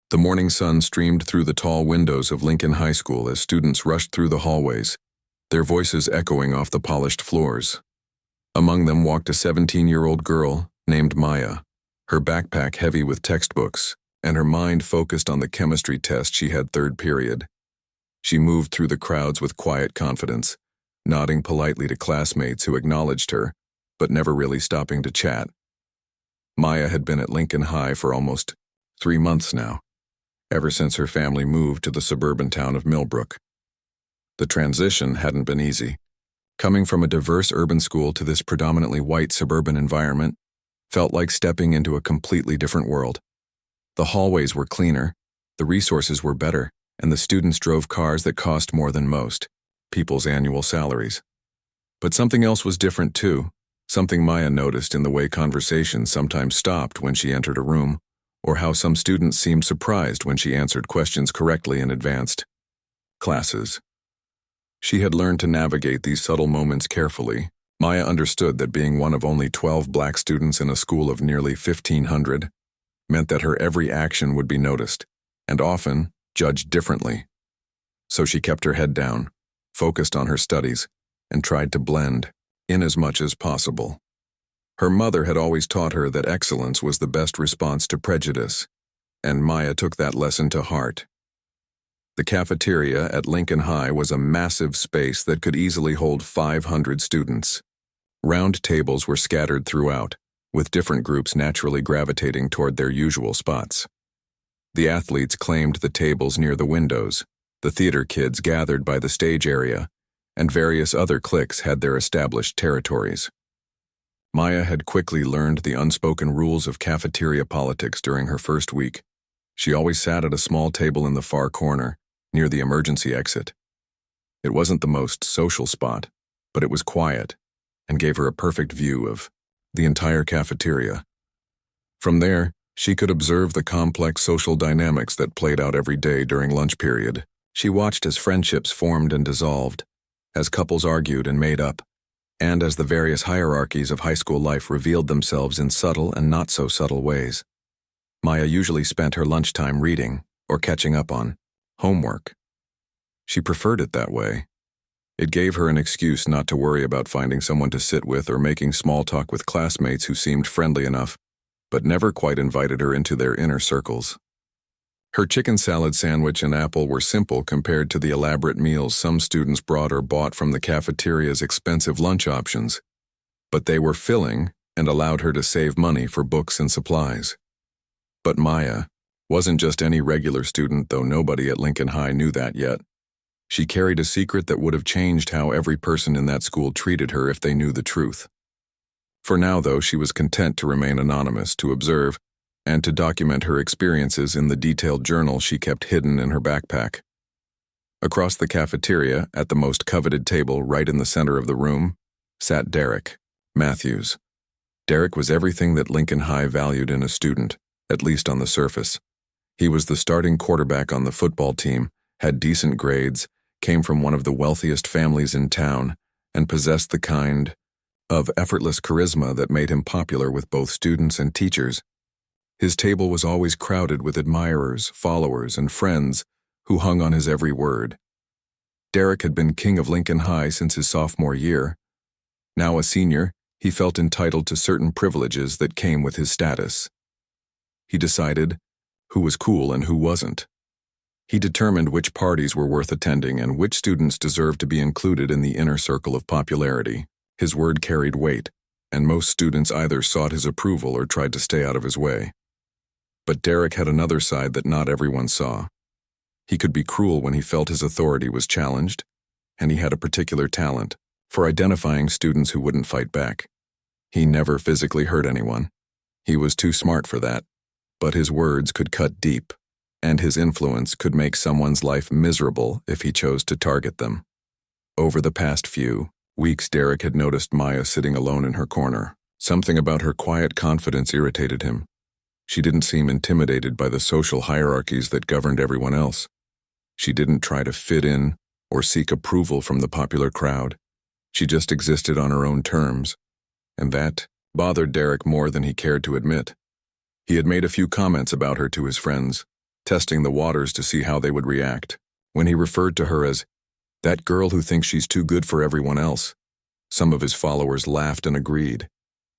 The morning sun streamed through the tall windows of Lincoln High School as students rushed through the hallways, their voices echoing off the polished floors. Among them walked a 17-year-old girl named Maya, her backpack heavy with textbooks, and her mind focused on the chemistry test she had third period. She moved through the crowds with quiet confidence, nodding politely to classmates who acknowledged her, but never really stopping to chat. Maya had been at Lincoln High for almost 3 months now, ever since her family moved to the suburban town of Millbrook. The transition hadn't been easy. Coming from a diverse urban school to this predominantly white suburban environment felt like stepping into a completely different world. The hallways were cleaner, the resources were better, and the students drove cars that cost more than most people's annual salaries. But something else was different too, something Maya noticed in the way conversations sometimes stopped when she entered a room, or how some students seemed surprised when she answered questions correctly in advanced classes. She had learned to navigate these subtle moments carefully. Maya understood that being one of only 12 black students in a school of nearly 1,500 meant that her every action would be noticed, and often judged differently. So she kept her head down, focused on her studies, and tried to blend in as much as possible. Her mother had always taught her that excellence was the best response to prejudice, and Maya took that lesson to heart. The cafeteria at Lincoln High was a massive space that could easily hold 500 students. Round tables were scattered throughout, with different groups naturally gravitating toward their usual spots. The athletes claimed the tables near the windows, the theater kids gathered by the stage area, and various other cliques had their established territories. Maya had quickly learned the unspoken rules of cafeteria politics during her first week. She always sat at a small table in the far corner, near the emergency exit. It wasn't the most social spot, but it was quiet and gave her a perfect view of the entire cafeteria. From there, she could observe the complex social dynamics that played out every day during lunch period. She watched as friendships formed and dissolved, as couples argued and made up, and as the various hierarchies of high school life revealed themselves in subtle and not so subtle ways. Maya usually spent her lunchtime reading or catching up on homework. She preferred it that way. It gave her an excuse not to worry about finding someone to sit with or making small talk with classmates who seemed friendly enough, but never quite invited her into their inner circles. Her chicken salad sandwich and apple were simple compared to the elaborate meals some students brought or bought from the cafeteria's expensive lunch options, but they were filling and allowed her to save money for books and supplies. But Maya wasn't just any regular student, though nobody at Lincoln High knew that yet. She carried a secret that would have changed how every person in that school treated her if they knew the truth. For now, though, she was content to remain anonymous, to observe, and to document her experiences in the detailed journal she kept hidden in her backpack. Across the cafeteria, at the most coveted table right in the center of the room, sat Derek Matthews. Derek was everything that Lincoln High valued in a student, at least on the surface. He was the starting quarterback on the football team, had decent grades, came from one of the wealthiest families in town, and possessed the kind of effortless charisma that made him popular with both students and teachers. His table was always crowded with admirers, followers, and friends who hung on his every word. Derek had been king of Lincoln High since his sophomore year. Now a senior, he felt entitled to certain privileges that came with his status. He decided who was cool and who wasn't. He determined which parties were worth attending and which students deserved to be included in the inner circle of popularity. His word carried weight, and most students either sought his approval or tried to stay out of his way. But Derek had another side that not everyone saw. He could be cruel when he felt his authority was challenged, and he had a particular talent for identifying students who wouldn't fight back. He never physically hurt anyone. He was too smart for that, but his words could cut deep, and his influence could make someone's life miserable if he chose to target them. Over the past few weeks, Derek had noticed Maya sitting alone in her corner. Something about her quiet confidence irritated him. She didn't seem intimidated by the social hierarchies that governed everyone else. She didn't try to fit in or seek approval from the popular crowd. She just existed on her own terms, and that bothered Derek more than he cared to admit. He had made a few comments about her to his friends, testing the waters to see how they would react. When he referred to her as that girl who thinks she's too good for everyone else, some of his followers laughed and agreed.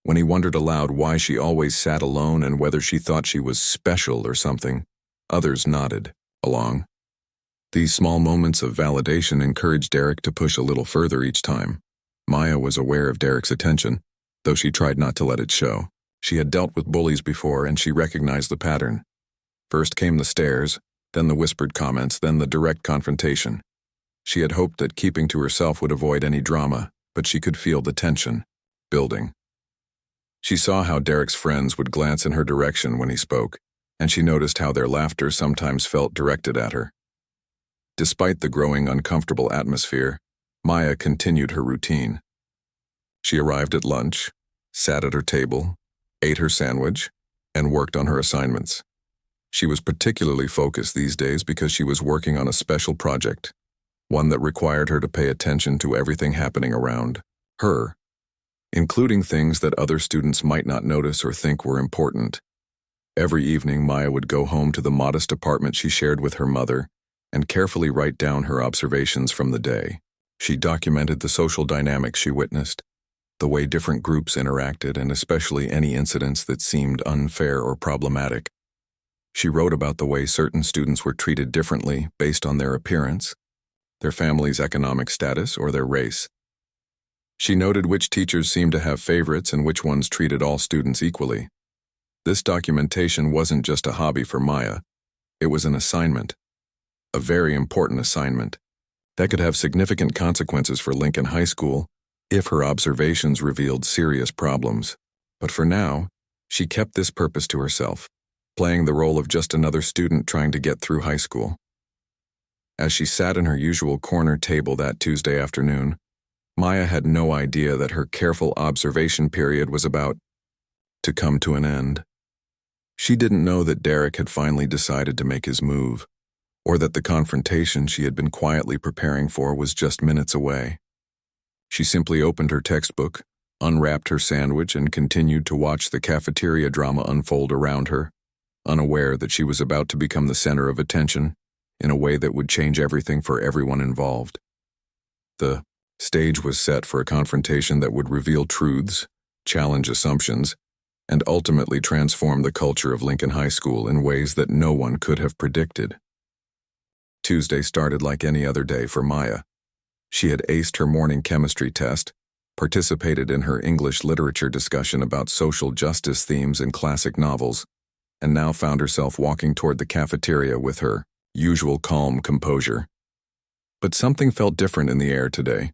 When he wondered aloud why she always sat alone and whether she thought she was special or something, others nodded along. These small moments of validation encouraged Derek to push a little further each time. Maya was aware of Derek's attention, though she tried not to let it show. She had dealt with bullies before, and she recognized the pattern. First came the stares, then the whispered comments, then the direct confrontation. She had hoped that keeping to herself would avoid any drama, but she could feel the tension building. She saw how Derek's friends would glance in her direction when he spoke, and she noticed how their laughter sometimes felt directed at her. Despite the growing uncomfortable atmosphere, Maya continued her routine. She arrived at lunch, sat at her table, ate her sandwich, and worked on her assignments. She was particularly focused these days because she was working on a special project, one that required her to pay attention to everything happening around her, including things that other students might not notice or think were important. Every evening, Maya would go home to the modest apartment she shared with her mother and carefully write down her observations from the day. She documented the social dynamics she witnessed, the way different groups interacted, and especially any incidents that seemed unfair or problematic. She wrote about the way certain students were treated differently based on their appearance, their family's economic status, or their race. She noted which teachers seemed to have favorites and which ones treated all students equally. This documentation wasn't just a hobby for Maya. It was an assignment, a very important assignment, that could have significant consequences for Lincoln High School if her observations revealed serious problems. But for now, she kept this purpose to herself, playing the role of just another student trying to get through high school. As she sat in her usual corner table that Tuesday afternoon, Maya had no idea that her careful observation period was about to come to an end. She didn't know that Derek had finally decided to make his move, or that the confrontation she had been quietly preparing for was just minutes away. She simply opened her textbook, unwrapped her sandwich, and continued to watch the cafeteria drama unfold around her, unaware that she was about to become the center of attention in a way that would change everything for everyone involved. The stage was set for a confrontation that would reveal truths, challenge assumptions, and ultimately transform the culture of Lincoln High School in ways that no one could have predicted. Tuesday started like any other day for Maya. She had aced her morning chemistry test, participated in her English literature discussion about social justice themes in classic novels, and now found herself walking toward the cafeteria with her usual calm composure. But something felt different in the air today.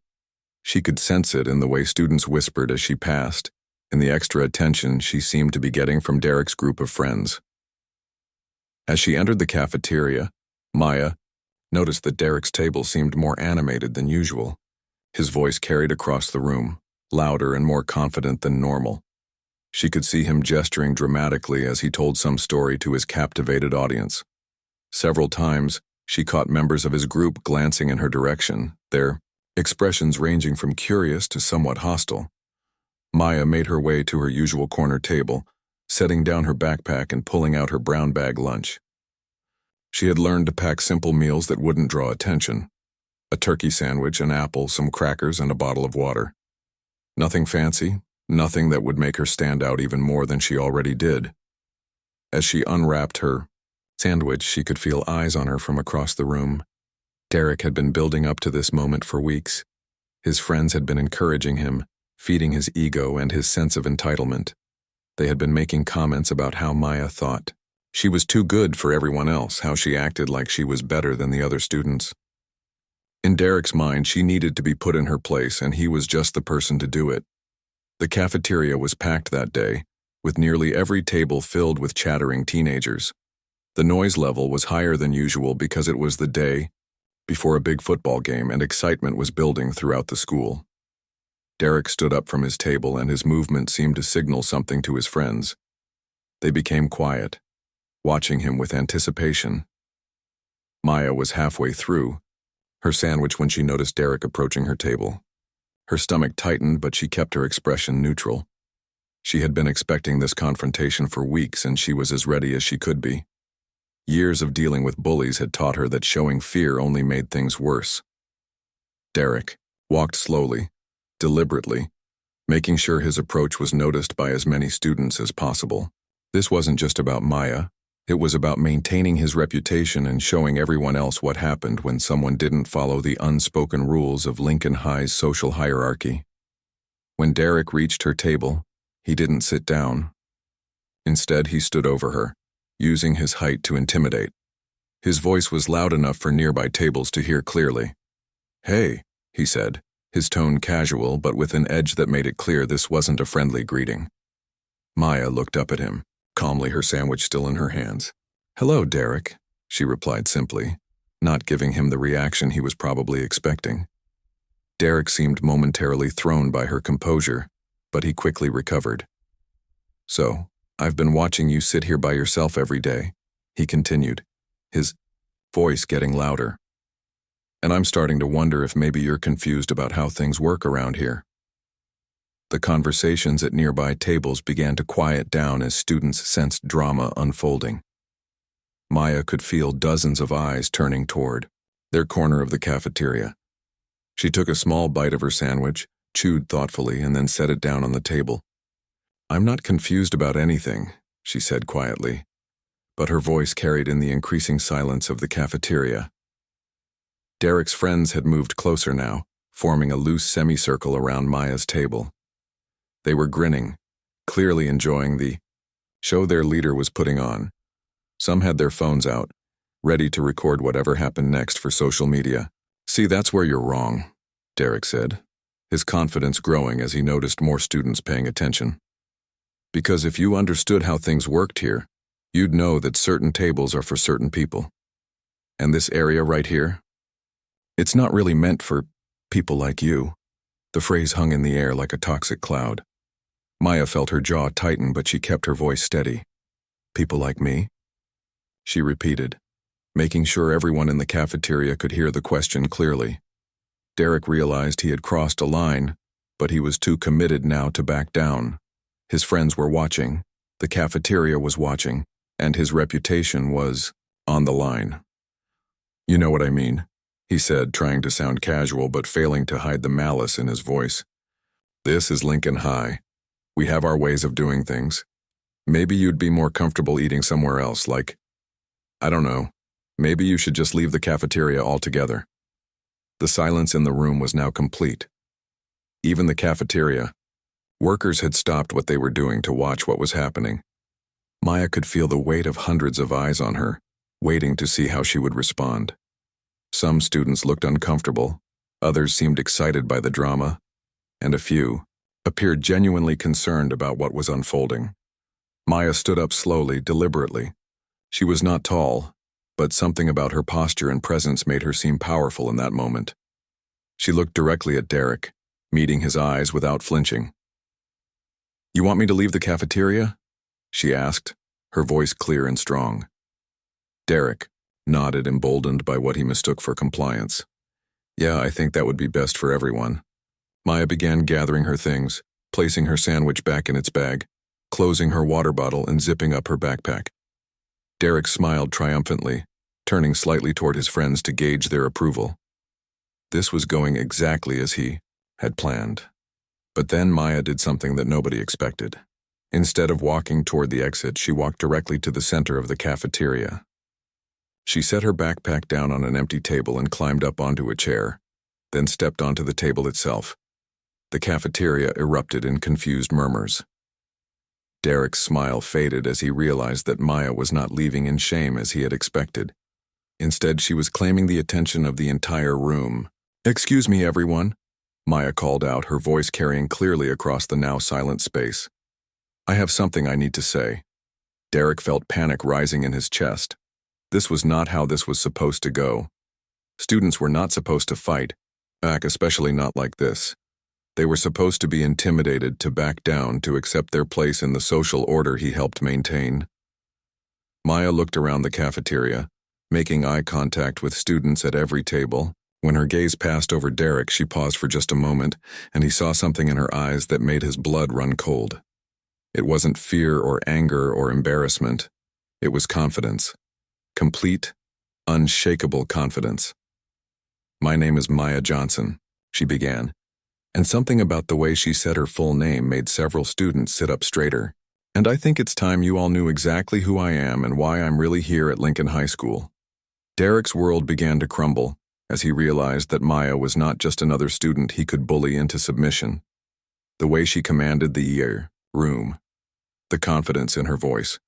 She could sense it in the way students whispered as she passed, in the extra attention she seemed to be getting from Derek's group of friends. As she entered the cafeteria, Maya noticed that Derek's table seemed more animated than usual. His voice carried across the room, louder and more confident than normal. She could see him gesturing dramatically as he told some story to his captivated audience. Several times, she caught members of his group glancing in her direction, their expressions ranging from curious to somewhat hostile. Maya made her way to her usual corner table, setting down her backpack and pulling out her brown bag lunch. She had learned to pack simple meals that wouldn't draw attention: a turkey sandwich, an apple, some crackers, and a bottle of water. Nothing fancy, nothing that would make her stand out even more than she already did. As she unwrapped her sandwich, she could feel eyes on her from across the room. Derek had been building up to this moment for weeks. His friends had been encouraging him, feeding his ego and his sense of entitlement. They had been making comments about how Maya thought she was too good for everyone else, how she acted like she was better than the other students. In Derek's mind, she needed to be put in her place, and he was just the person to do it. The cafeteria was packed that day, with nearly every table filled with chattering teenagers. The noise level was higher than usual because it was the day before a big football game, and excitement was building throughout the school. Derek stood up from his table, and his movement seemed to signal something to his friends. They became quiet, watching him with anticipation. Maya was halfway through her sandwich when she noticed Derek approaching her table. Her stomach tightened, but she kept her expression neutral. She had been expecting this confrontation for weeks, and she was as ready as she could be. Years of dealing with bullies had taught her that showing fear only made things worse. Derek walked slowly, deliberately, making sure his approach was noticed by as many students as possible. This wasn't just about Maya. It was about maintaining his reputation and showing everyone else what happened when someone didn't follow the unspoken rules of Lincoln High's social hierarchy. When Derek reached her table, he didn't sit down. Instead, he stood over her, using his height to intimidate. His voice was loud enough for nearby tables to hear clearly. "Hey," he said, his tone casual but with an edge that made it clear this wasn't a friendly greeting. Maya looked up at him, calmly, her sandwich still in her hands. "Hello, Derek," she replied simply, not giving him the reaction he was probably expecting. Derek seemed momentarily thrown by her composure, but he quickly recovered. "So, I've been watching you sit here by yourself every day," he continued, his voice getting louder. "And I'm starting to wonder if maybe you're confused about how things work around here." The conversations at nearby tables began to quiet down as students sensed drama unfolding. Maya could feel dozens of eyes turning toward their corner of the cafeteria. She took a small bite of her sandwich, chewed thoughtfully, and then set it down on the table. "I'm not confused about anything," she said quietly, but her voice carried in the increasing silence of the cafeteria. Derek's friends had moved closer now, forming a loose semicircle around Maya's table. They were grinning, clearly enjoying the show their leader was putting on. Some had their phones out, ready to record whatever happened next for social media. "See, that's where you're wrong," Derek said, his confidence growing as he noticed more students paying attention. "Because if you understood how things worked here, you'd know that certain tables are for certain people. And this area right here, it's not really meant for people like you." The phrase hung in the air like a toxic cloud. Maya felt her jaw tighten, but she kept her voice steady. "People like me?" she repeated, making sure everyone in the cafeteria could hear the question clearly. Derek realized he had crossed a line, but he was too committed now to back down. His friends were watching, the cafeteria was watching, and his reputation was on the line. "You know what I mean," he said, trying to sound casual but failing to hide the malice in his voice. "This is Lincoln High. We have our ways of doing things. Maybe you'd be more comfortable eating somewhere else, like, I don't know, maybe you should just leave the cafeteria altogether." The silence in the room was now complete. Even the cafeteria. Workers had stopped what they were doing to watch what was happening. Maya could feel the weight of hundreds of eyes on her, waiting to see how she would respond. Some students looked uncomfortable, others seemed excited by the drama, and a few appeared genuinely concerned about what was unfolding. Maya stood up slowly, deliberately. She was not tall, but something about her posture and presence made her seem powerful in that moment. She looked directly at Derek, meeting his eyes without flinching. "You want me to leave the cafeteria?" she asked, her voice clear and strong. Derek nodded, emboldened by what he mistook for compliance. "Yeah, I think that would be best for everyone." Maya began gathering her things, placing her sandwich back in its bag, closing her water bottle and zipping up her backpack. Derek smiled triumphantly, turning slightly toward his friends to gauge their approval. This was going exactly as he had planned. But then Maya did something that nobody expected. Instead of walking toward the exit, she walked directly to the center of the cafeteria. She set her backpack down on an empty table and climbed up onto a chair, then stepped onto the table itself. The cafeteria erupted in confused murmurs. Derek's smile faded as he realized that Maya was not leaving in shame as he had expected. Instead, she was claiming the attention of the entire room. "Excuse me, everyone," Maya called out, her voice carrying clearly across the now silent space. "I have something I need to say." Derek felt panic rising in his chest. This was not how this was supposed to go. Students were not supposed to fight back, especially not like this. They were supposed to be intimidated to back down, to accept their place in the social order he helped maintain. Maya looked around the cafeteria, making eye contact with students at every table. When her gaze passed over Derek, she paused for just a moment, and he saw something in her eyes that made his blood run cold. It wasn't fear or anger or embarrassment. It was confidence. complete, unshakable confidence. "My name is Maya Johnson," she began, and something about the way she said her full name made several students sit up straighter. "And I think it's time you all knew exactly who I am and why I'm really here at Lincoln High School." Derek's world began to crumble as he realized that Maya was not just another student he could bully into submission. The way she commanded the room, the confidence in her voice,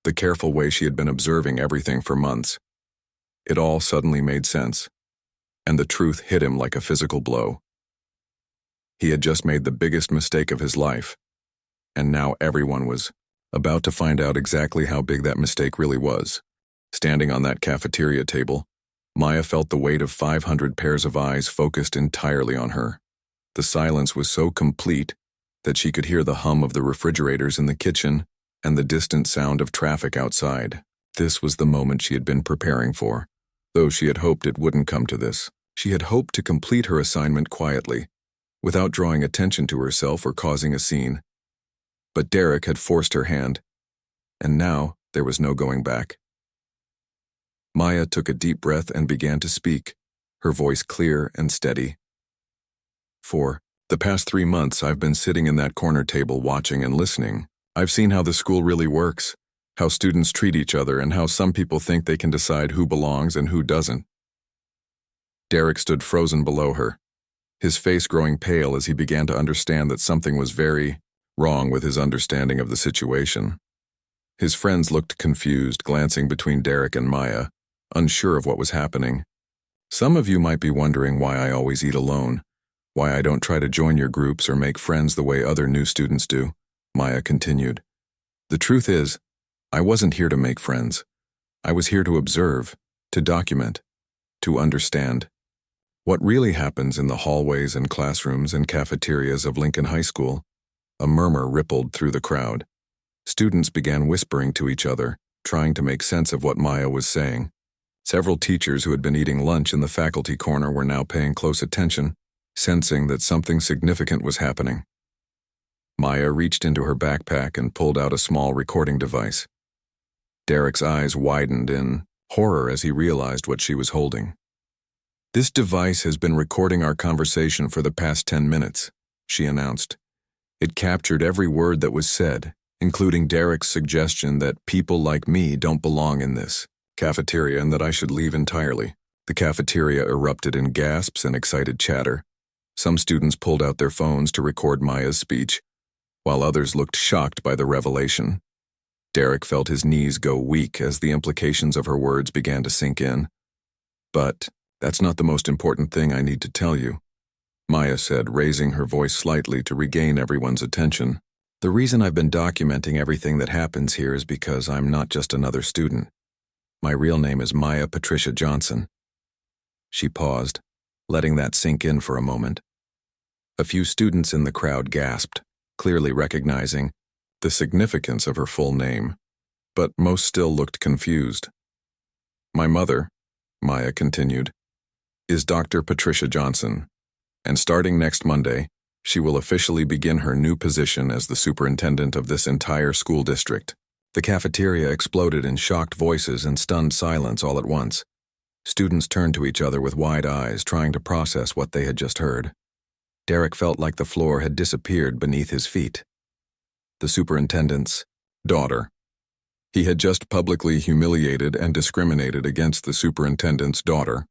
the careful way she had been observing everything for months. It all suddenly made sense, and the truth hit him like a physical blow. He had just made the biggest mistake of his life, and now everyone was about to find out exactly how big that mistake really was. Standing on that cafeteria table, Maya felt the weight of 500 pairs of eyes focused entirely on her. The silence was so complete that she could hear the hum of the refrigerators in the kitchen and the distant sound of traffic outside. This was the moment she had been preparing for. Though she had hoped it wouldn't come to this, she had hoped to complete her assignment quietly, without drawing attention to herself or causing a scene. But Derek had forced her hand, and now there was no going back. Maya took a deep breath and began to speak, her voice clear and steady. "For the past 3 months, I've been sitting in that corner table watching and listening. I've seen how the school really works, how students treat each other, and how some people think they can decide who belongs and who doesn't." Derek stood frozen below her, his face growing pale as he began to understand that something was very wrong with his understanding of the situation. His friends looked confused, glancing between Derek and Maya, unsure of what was happening. "Some of you might be wondering why I always eat alone, why I don't try to join your groups or make friends the way other new students do," Maya continued. "The truth is, I wasn't here to make friends. I was here to observe, to document, to understand what really happens in the hallways and classrooms and cafeterias of Lincoln High School." A murmur rippled through the crowd. Students began whispering to each other, trying to make sense of what Maya was saying. Several teachers who had been eating lunch in the faculty corner were now paying close attention, sensing that something significant was happening. Maya reached into her backpack and pulled out a small recording device. Derek's eyes widened in horror as he realized what she was holding. "This device has been recording our conversation for the past 10 minutes, she announced. It captured every word that was said, including Derek's suggestion that people like me don't belong in this cafeteria and that I should leave entirely. The cafeteria erupted in gasps and excited chatter. Some students pulled out their phones to record Maya's speech, while others looked shocked by the revelation. Derek felt his knees go weak as the implications of her words began to sink in. "But that's not the most important thing I need to tell you," Maya said, raising her voice slightly to regain everyone's attention. "The reason I've been documenting everything that happens here is because I'm not just another student. My real name is Maya Patricia Johnson." She paused, letting that sink in for a moment. A few students in the crowd gasped, clearly recognizing the significance of her full name, but most still looked confused. "My mother," Maya continued, "is Dr. Patricia Johnson, and starting next Monday, she will officially begin her new position as the superintendent of this entire school district." The cafeteria exploded in shocked voices and stunned silence all at once. Students turned to each other with wide eyes, trying to process what they had just heard. Derek felt like the floor had disappeared beneath his feet. The superintendent's daughter. He had just publicly humiliated and discriminated against the superintendent's daughter.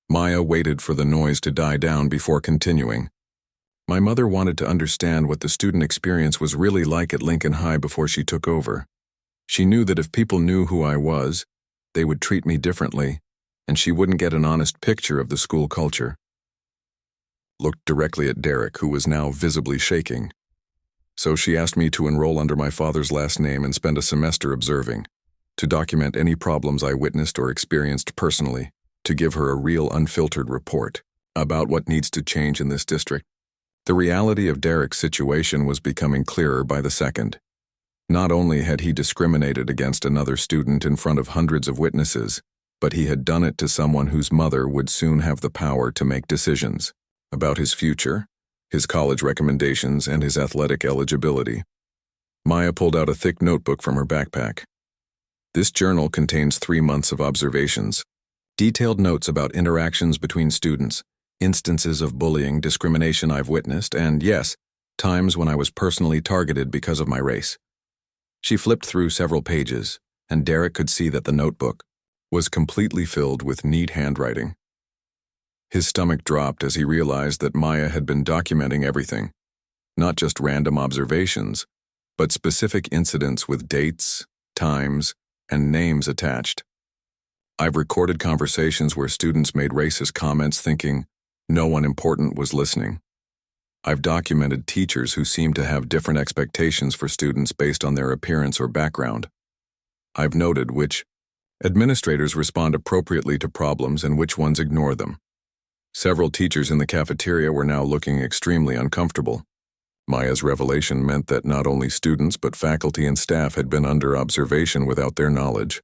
Maya waited for the noise to die down before continuing. "My mother wanted to understand what the student experience was really like at Lincoln High before she took over. She knew that if people knew who I was, they would treat me differently, and she wouldn't get an honest picture of the school culture." Looked directly at Derek, who was now visibly shaking. "So she asked me to enroll under my father's last name and spend a semester observing, to document any problems I witnessed or experienced personally, to give her a real unfiltered report about what needs to change in this district." The reality of Derek's situation was becoming clearer by the second. Not only had he discriminated against another student in front of hundreds of witnesses, but he had done it to someone whose mother would soon have the power to make decisions about his future, his college recommendations, and his athletic eligibility. Maya pulled out a thick notebook from her backpack. This journal contains 3 months of observations, detailed notes about interactions between students, instances of bullying, discrimination I've witnessed, and yes, times when I was personally targeted because of my race. She flipped through several pages, and Derek could see that the notebook was completely filled with neat handwriting. His stomach dropped as he realized that Maya had been documenting everything, not just random observations, but specific incidents with dates, times, and names attached. I've recorded conversations where students made racist comments thinking no one important was listening. I've documented teachers who seem to have different expectations for students based on their appearance or background. I've noted which administrators respond appropriately to problems and which ones ignore them. Several teachers in the cafeteria were now looking extremely uncomfortable. Maya's revelation meant that not only students but faculty and staff had been under observation without their knowledge.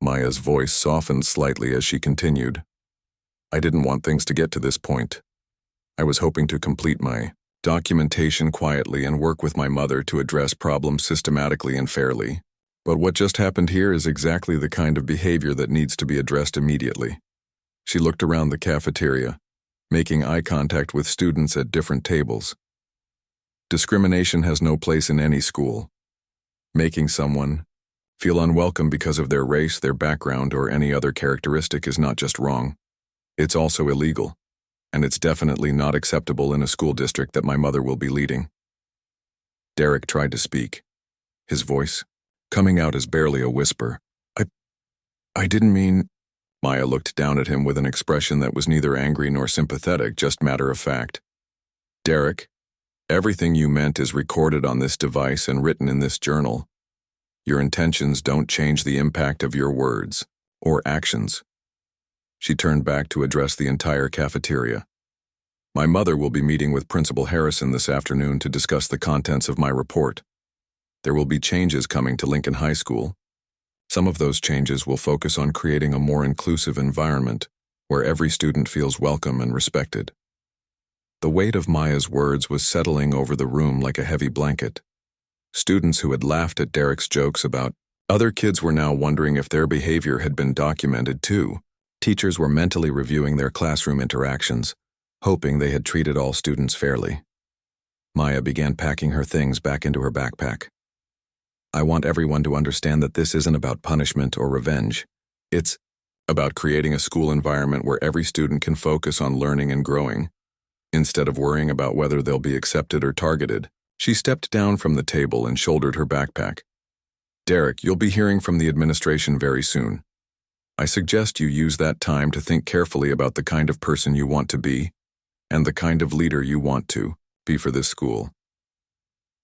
Maya's voice softened slightly as she continued. I didn't want things to get to this point. I was hoping to complete my documentation quietly and work with my mother to address problems systematically and fairly. But what just happened here is exactly the kind of behavior that needs to be addressed immediately. She looked around the cafeteria, making eye contact with students at different tables. Discrimination has no place in any school. Making someone feel unwelcome because of their race, their background, or any other characteristic is not just wrong. It's also illegal, and it's definitely not acceptable in a school district that my mother will be leading. Derek tried to speak, his voice coming out as barely a whisper. I didn't mean... Maya looked down at him with an expression that was neither angry nor sympathetic, just matter of fact. Derek, everything you meant is recorded on this device and written in this journal. Your intentions don't change the impact of your words or actions. She turned back to address the entire cafeteria. My mother will be meeting with Principal Harrison this afternoon to discuss the contents of my report. There will be changes coming to Lincoln High School. Some of those changes will focus on creating a more inclusive environment where every student feels welcome and respected. The weight of Maya's words was settling over the room like a heavy blanket. Students who had laughed at Derek's jokes about other kids were now wondering if their behavior had been documented too. Teachers were mentally reviewing their classroom interactions, hoping they had treated all students fairly. Maya began packing her things back into her backpack. I want everyone to understand that this isn't about punishment or revenge. It's about creating a school environment where every student can focus on learning and growing. Instead of worrying about whether they'll be accepted or targeted, she stepped down from the table and shouldered her backpack. Derek, you'll be hearing from the administration very soon. I suggest you use that time to think carefully about the kind of person you want to be and the kind of leader you want to be for this school.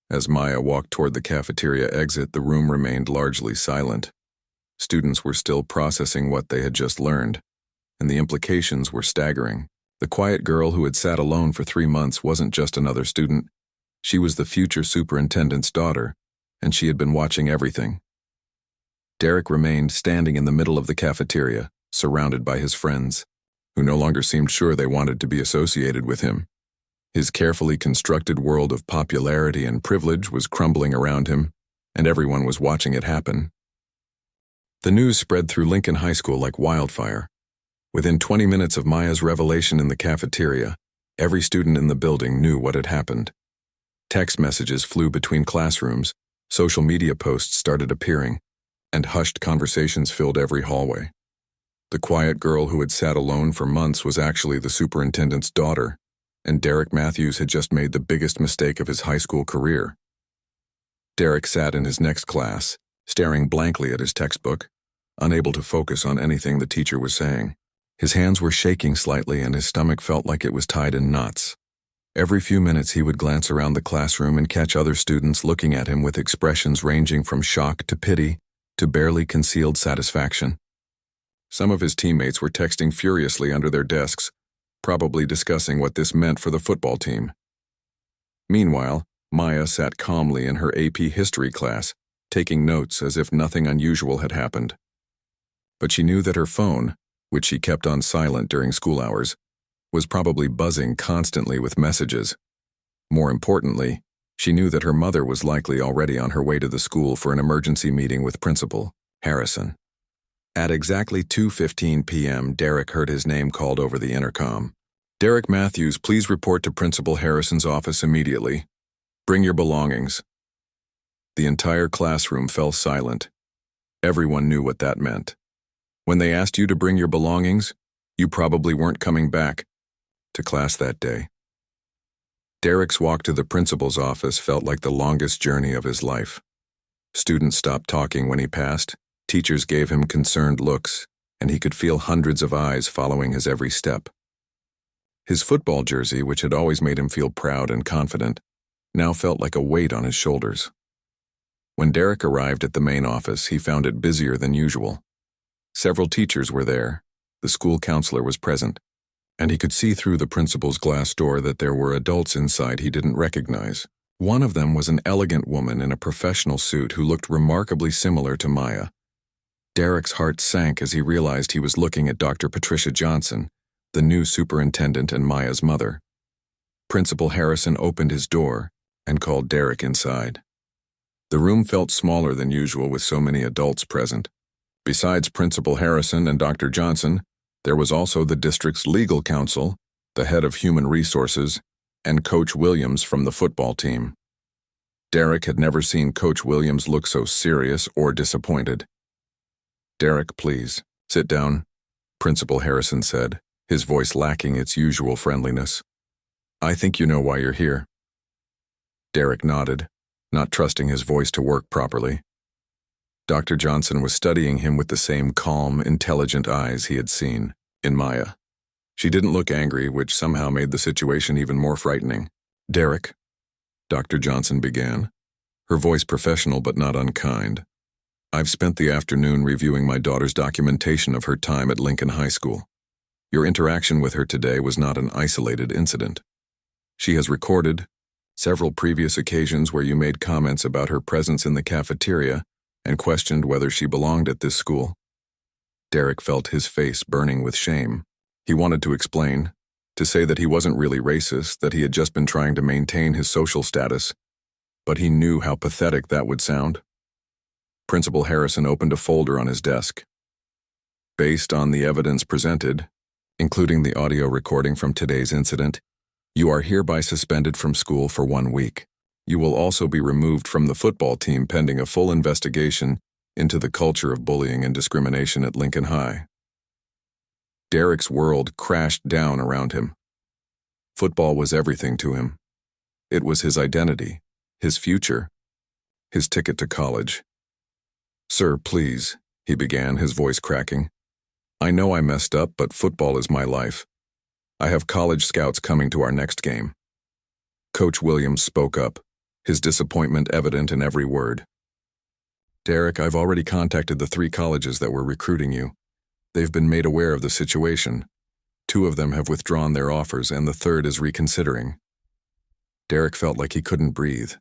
As Maya walked toward the cafeteria exit, the room remained largely silent. Students were still processing what they had just learned, and the implications were staggering. The quiet girl who had sat alone for 3 months wasn't just another student. She was the future superintendent's daughter, and she had been watching everything. Derek remained standing in the middle of the cafeteria, surrounded by his friends, who no longer seemed sure they wanted to be associated with him. His carefully constructed world of popularity and privilege was crumbling around him, and everyone was watching it happen. The news spread through Lincoln High School like wildfire. Within 20 minutes of Maya's revelation in the cafeteria, every student in the building knew what had happened. Text messages flew between classrooms, social media posts started appearing, and hushed conversations filled every hallway. The quiet girl who had sat alone for months was actually the superintendent's daughter, and Derek Matthews had just made the biggest mistake of his high school career. Derek sat in his next class, staring blankly at his textbook, unable to focus on anything the teacher was saying. His hands were shaking slightly and his stomach felt like it was tied in knots. Every few minutes he would glance around the classroom and catch other students looking at him with expressions ranging from shock to pity to barely concealed satisfaction. Some of his teammates were texting furiously under their desks, probably discussing what this meant for the football team. Meanwhile, Maya sat calmly in her AP history class, taking notes as if nothing unusual had happened. But she knew that her phone, which she kept on silent during school hours, was probably buzzing constantly with messages. More importantly, she knew that her mother was likely already on her way to the school for an emergency meeting with Principal Harrison. At exactly 2:15 p.m., Derek heard his name called over the intercom. "Derek Matthews, please report to Principal Harrison's office immediately. Bring your belongings." The entire classroom fell silent. Everyone knew what that meant. When they asked you to bring your belongings, you probably weren't coming back to class that day. Derek's walk to the principal's office felt like the longest journey of his life. Students stopped talking when he passed, teachers gave him concerned looks, and he could feel hundreds of eyes following his every step. His football jersey, which had always made him feel proud and confident, now felt like a weight on his shoulders. When Derek arrived at the main office, he found it busier than usual. Several teachers were there, the school counselor was present, and he could see through the principal's glass door that there were adults inside he didn't recognize. One of them was an elegant woman in a professional suit who looked remarkably similar to Maya. Derek's heart sank as he realized he was looking at Dr. Patricia Johnson, the new superintendent and Maya's mother. Principal Harrison opened his door and called Derek inside. The room felt smaller than usual with so many adults present. Besides Principal Harrison and Dr. Johnson, there was also the district's legal counsel, the head of human resources, and Coach Williams from the football team. Derek had never seen Coach Williams look so serious or disappointed. "Derek, please, sit down," Principal Harrison said, his voice lacking its usual friendliness. "I think you know why you're here." Derek nodded, not trusting his voice to work properly. Dr. Johnson was studying him with the same calm, intelligent eyes he had seen in Maya. She didn't look angry, which somehow made the situation even more frightening. "Derek," Dr. Johnson began, her voice professional but not unkind, "I've spent the afternoon reviewing my daughter's documentation of her time at Lincoln High School. Your interaction with her today was not an isolated incident. She has recorded several previous occasions where you made comments about her presence in the cafeteria and questioned whether she belonged at this school." Derek felt his face burning with shame. He wanted to explain, to say that he wasn't really racist, that he had just been trying to maintain his social status, but he knew how pathetic that would sound. Principal Harrison opened a folder on his desk. "Based on the evidence presented, including the audio recording from today's incident, you are hereby suspended from school for 1 week. You will also be removed from the football team pending a full investigation into the culture of bullying and discrimination at Lincoln High." Derek's world crashed down around him. Football was everything to him. It was his identity, his future, his ticket to college. "Sir, please," he began, his voice cracking. "I know I messed up, but football is my life. I have college scouts coming to our next game." Coach Williams spoke up, his disappointment evident in every word. "Derek, I've already contacted the 3 colleges that were recruiting you. They've been made aware of the situation. 2 of them have withdrawn their offers, and the 3rd is reconsidering." Derek felt like he couldn't breathe.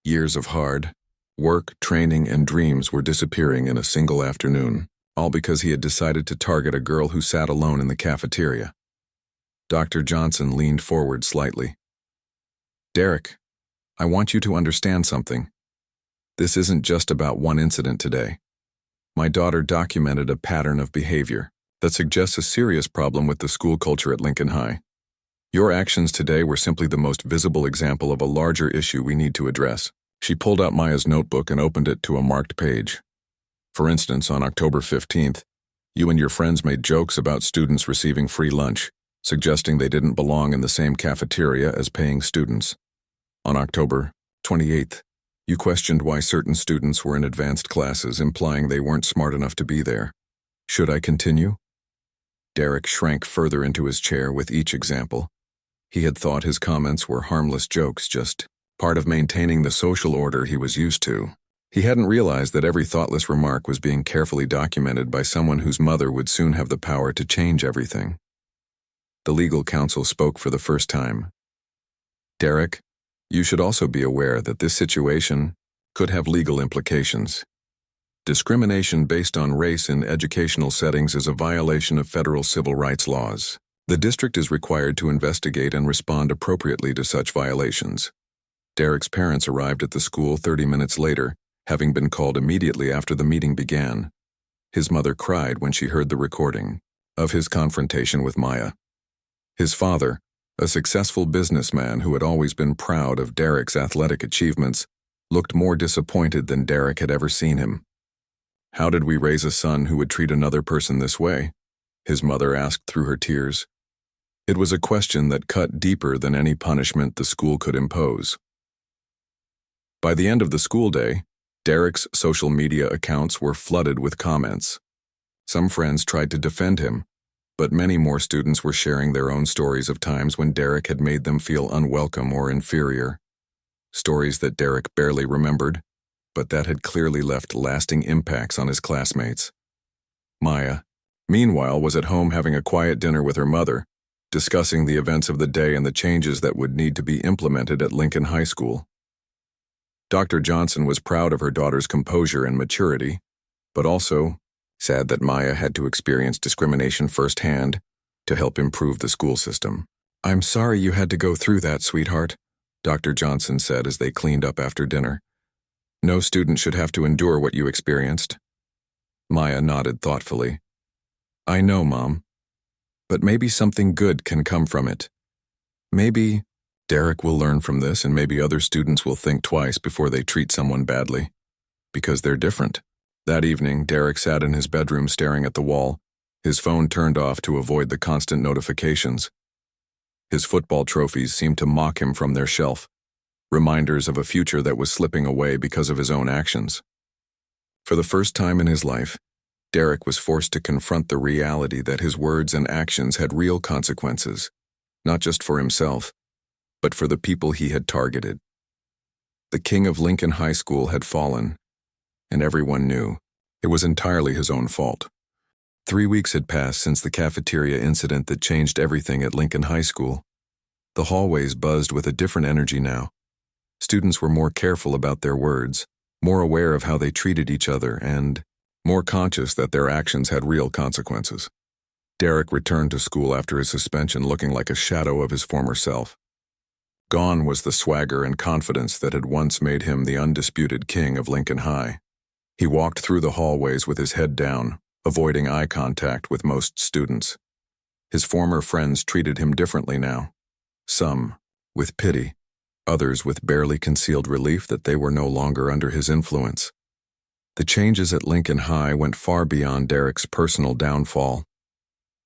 Years of hard work, training, and dreams were disappearing in a single afternoon, all because he had decided to target a girl who sat alone in the cafeteria. Dr. Johnson leaned forward slightly. "Derek, I want you to understand something. This isn't just about one incident today. My daughter documented a pattern of behavior that suggests a serious problem with the school culture at Lincoln High. Your actions today were simply the most visible example of a larger issue we need to address." She pulled out Maya's notebook and opened it to a marked page. "For instance, on October 15th, you and your friends made jokes about students receiving free lunch, suggesting they didn't belong in the same cafeteria as paying students. On October 28th, you questioned why certain students were in advanced classes, implying they weren't smart enough to be there. Should I continue?" Derek shrank further into his chair with each example. He had thought his comments were harmless jokes, just part of maintaining the social order he was used to. He hadn't realized that every thoughtless remark was being carefully documented by someone whose mother would soon have the power to change everything. The legal counsel spoke for the first time. "Derek, you should also be aware that this situation could have legal implications. Discrimination based on race in educational settings is a violation of federal civil rights laws. The district is required to investigate and respond appropriately to such violations." Derek's parents arrived at the school 30 minutes later, having been called immediately after the meeting began. His mother cried when she heard the recording of his confrontation with Maya. His father, a successful businessman who had always been proud of Derek's athletic achievements, looked more disappointed than Derek had ever seen him. "How did we raise a son who would treat another person this way?" his mother asked through her tears. It was a question that cut deeper than any punishment the school could impose. By the end of the school day, Derek's social media accounts were flooded with comments. Some friends tried to defend him, but many more students were sharing their own stories of times when Derek had made them feel unwelcome or inferior. Stories that Derek barely remembered, but that had clearly left lasting impacts on his classmates. Maya, meanwhile, was at home having a quiet dinner with her mother, discussing the events of the day and the changes that would need to be implemented at Lincoln High School. Dr. Johnson was proud of her daughter's composure and maturity, but also sad that Maya had to experience discrimination firsthand to help improve the school system. "I'm sorry you had to go through that, sweetheart," Dr. Johnson said as they cleaned up after dinner. "No student should have to endure what you experienced." Maya nodded thoughtfully. "I know, Mom. But maybe something good can come from it. Maybe Derek will learn from this, and maybe other students will think twice before they treat someone badly. Because they're different." That evening, Derek sat in his bedroom staring at the wall, his phone turned off to avoid the constant notifications. His football trophies seemed to mock him from their shelf, reminders of a future that was slipping away because of his own actions. For the first time in his life, Derek was forced to confront the reality that his words and actions had real consequences, not just for himself, but for the people he had targeted. The king of Lincoln High School had fallen, and everyone knew it was entirely his own fault. 3 weeks had passed since the cafeteria incident that changed everything at Lincoln High School. The hallways buzzed with a different energy now. Students were more careful about their words, more aware of how they treated each other, and more conscious that their actions had real consequences. Derek returned to school after his suspension looking like a shadow of his former self. Gone was the swagger and confidence that had once made him the undisputed king of Lincoln High. He walked through the hallways with his head down, avoiding eye contact with most students. His former friends treated him differently now. Some with pity, others with barely concealed relief that they were no longer under his influence. The changes at Lincoln High went far beyond Derek's personal downfall.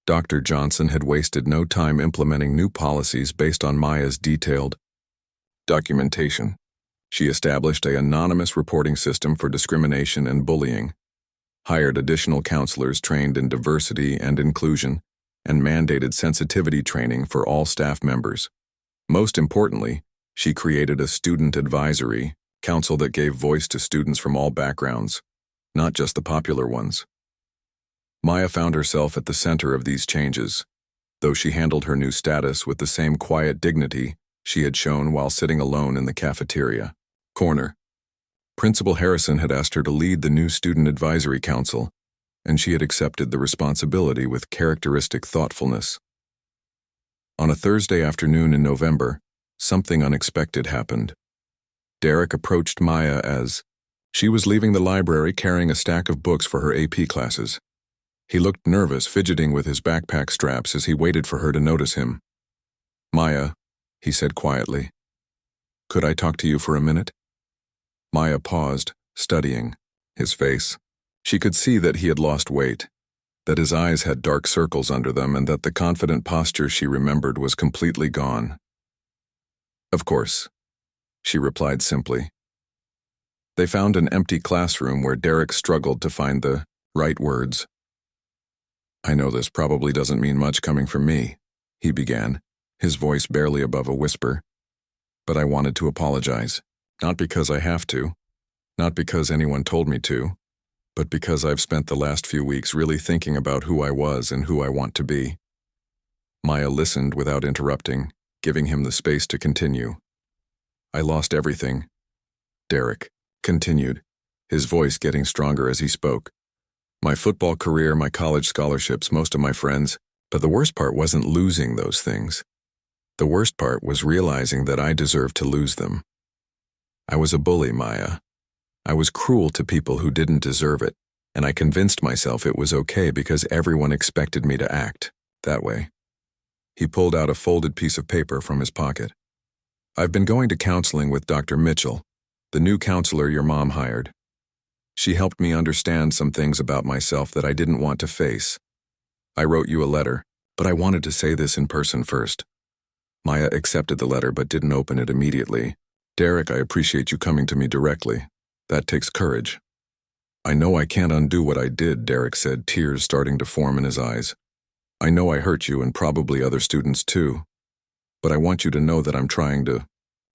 Dr. Johnson had wasted no time implementing new policies based on Maya's detailed documentation. She established an anonymous reporting system for discrimination and bullying, hired additional counselors trained in diversity and inclusion, and mandated sensitivity training for all staff members. Most importantly, she created a student advisory council that gave voice to students from all backgrounds, not just the popular ones. Maya found herself at the center of these changes, though she handled her new status with the same quiet dignity she had shown while sitting alone in the cafeteria corner. Principal Harrison had asked her to lead the new Student Advisory Council, and she had accepted the responsibility with characteristic thoughtfulness. On a Thursday afternoon in November, something unexpected happened. Derek approached Maya as she was leaving the library carrying a stack of books for her AP classes. He looked nervous, fidgeting with his backpack straps as he waited for her to notice him. "Maya," he said quietly, "could I talk to you for a minute?" Maya paused, studying his face. She could see that he had lost weight, that his eyes had dark circles under them, and that the confident posture she remembered was completely gone. "Of course," she replied simply. They found an empty classroom where Derek struggled to find the right words. "I know this probably doesn't mean much coming from me," he began, his voice barely above a whisper. "But I wanted to apologize, not because I have to, not because anyone told me to, but because I've spent the last few weeks really thinking about who I was and who I want to be." Maya listened without interrupting, giving him the space to continue. "I lost everything," Derek continued, his voice getting stronger as he spoke. "My football career, my college scholarships, most of my friends, but the worst part wasn't losing those things. The worst part was realizing that I deserved to lose them. I was a bully, Maya. I was cruel to people who didn't deserve it, and I convinced myself it was okay because everyone expected me to act that way. He pulled out a folded piece of paper from his pocket. I've been going to counseling with Dr. Mitchell, the new counselor your mom hired. She helped me understand some things about myself that I didn't want to face. I wrote you a letter, but I wanted to say this in person first. Maya accepted the letter but didn't open it immediately. Derek, I appreciate you coming to me directly. That takes courage. I know I can't undo what I did, Derek said, tears starting to form in his eyes. I know I hurt you and probably other students too. But I want you to know that I'm trying to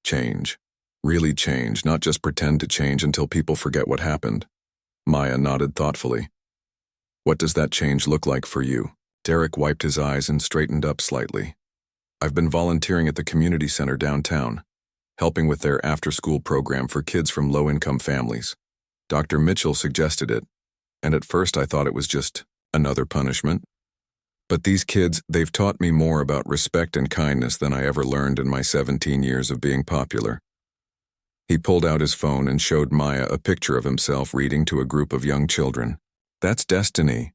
change. Really change, not just pretend to change until people forget what happened. Maya nodded thoughtfully. What does that change look like for you? Derek wiped his eyes and straightened up slightly. I've been volunteering at the community center downtown, helping with their after-school program for kids from low-income families. Dr. Mitchell suggested it, and at first I thought it was just another punishment. But these kids, they've taught me more about respect and kindness than I ever learned in my 17 years of being popular. He pulled out his phone and showed Maya a picture of himself reading to a group of young children. That's destiny.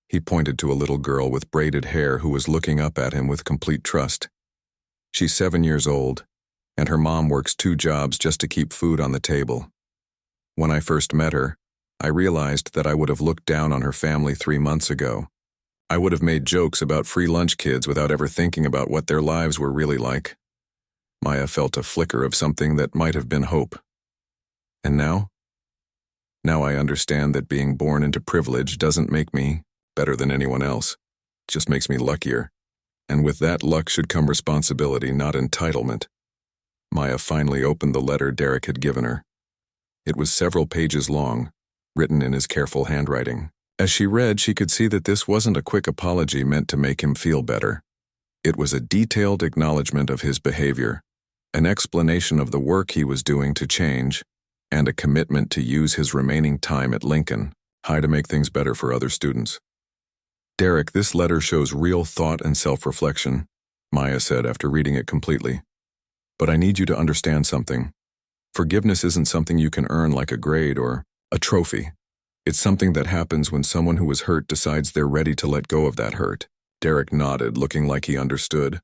He pointed to a little girl with braided hair who was looking up at him with complete trust. She's 7 years old, and her mom works 2 jobs just to keep food on the table. When I first met her, I realized that I would have looked down on her family 3 months ago. I would have made jokes about free lunch kids without ever thinking about what their lives were really like. Maya felt a flicker of something that might have been hope. And now? Now I understand that being born into privilege doesn't make me better than anyone else. It just makes me luckier. And with that luck should come responsibility, not entitlement. Maya finally opened the letter Derek had given her. It was several pages long, written in his careful handwriting. As she read, she could see that this wasn't a quick apology meant to make him feel better. It was a detailed acknowledgement of his behavior, an explanation of the work he was doing to change, and a commitment to use his remaining time at Lincoln High to make things better for other students. Derek, this letter shows real thought and self-reflection, Maya said after reading it completely. But I need you to understand something. Forgiveness isn't something you can earn like a grade or a trophy. It's something that happens when someone who was hurt decides they're ready to let go of that hurt. Derek nodded, looking like he understood.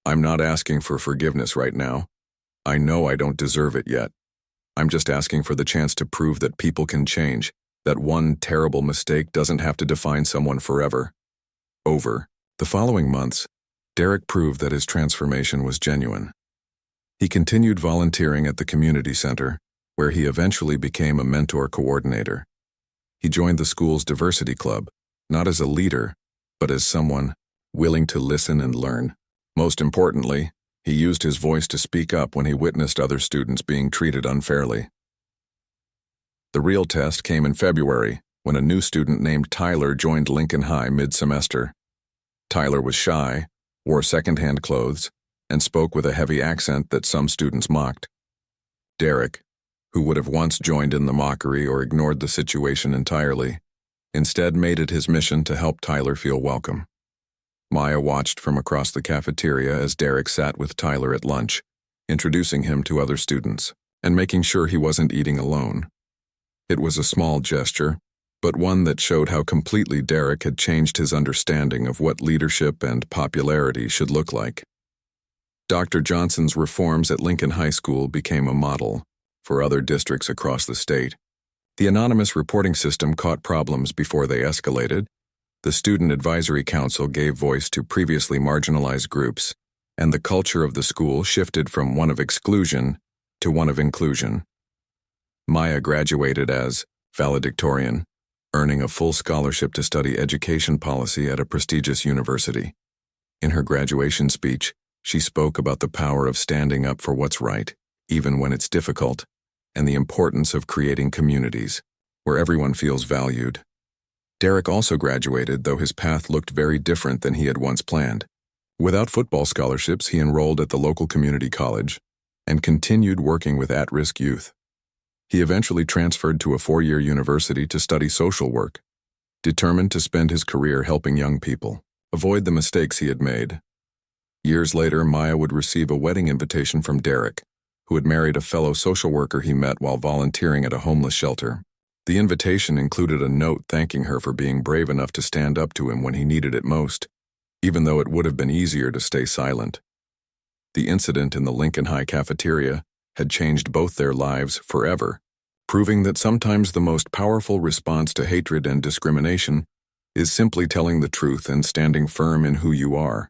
I'm not asking for forgiveness right now. I know I don't deserve it yet. I'm just asking for the chance to prove that people can change, that one terrible mistake doesn't have to define someone forever. Over the following months, Derek proved that his transformation was genuine. He continued volunteering at the community center, where he eventually became a mentor coordinator. He joined the school's diversity club, not as a leader, but as someone willing to listen and learn. Most importantly, he used his voice to speak up when he witnessed other students being treated unfairly. The real test came in February, when a new student named Tyler joined Lincoln High mid-semester. Tyler was shy, wore second-hand clothes, and spoke with a heavy accent that some students mocked. Derek, who would have once joined in the mockery or ignored the situation entirely, instead made it his mission to help Tyler feel welcome. Maya watched from across the cafeteria as Derek sat with Tyler at lunch, introducing him to other students, and making sure he wasn't eating alone. It was a small gesture, but one that showed how completely Derek had changed his understanding of what leadership and popularity should look like. Dr. Johnson's reforms at Lincoln High School became a model for other districts across the state. The anonymous reporting system caught problems before they escalated. The Student Advisory Council gave voice to previously marginalized groups, and the culture of the school shifted from one of exclusion to one of inclusion. Maya graduated as valedictorian, earning a full scholarship to study education policy at a prestigious university. In her graduation speech, she spoke about the power of standing up for what's right, even when it's difficult, and the importance of creating communities where everyone feels valued. Derek also graduated, though his path looked very different than he had once planned. Without football scholarships, he enrolled at the local community college and continued working with at-risk youth. He eventually transferred to a 4-year university to study social work, determined to spend his career helping young people avoid the mistakes he had made. Years later, Maya would receive a wedding invitation from Derek, who had married a fellow social worker he met while volunteering at a homeless shelter. The invitation included a note thanking her for being brave enough to stand up to him when he needed it most, even though it would have been easier to stay silent. The incident in the Lincoln High cafeteria had changed both their lives forever, proving that sometimes the most powerful response to hatred and discrimination is simply telling the truth and standing firm in who you are.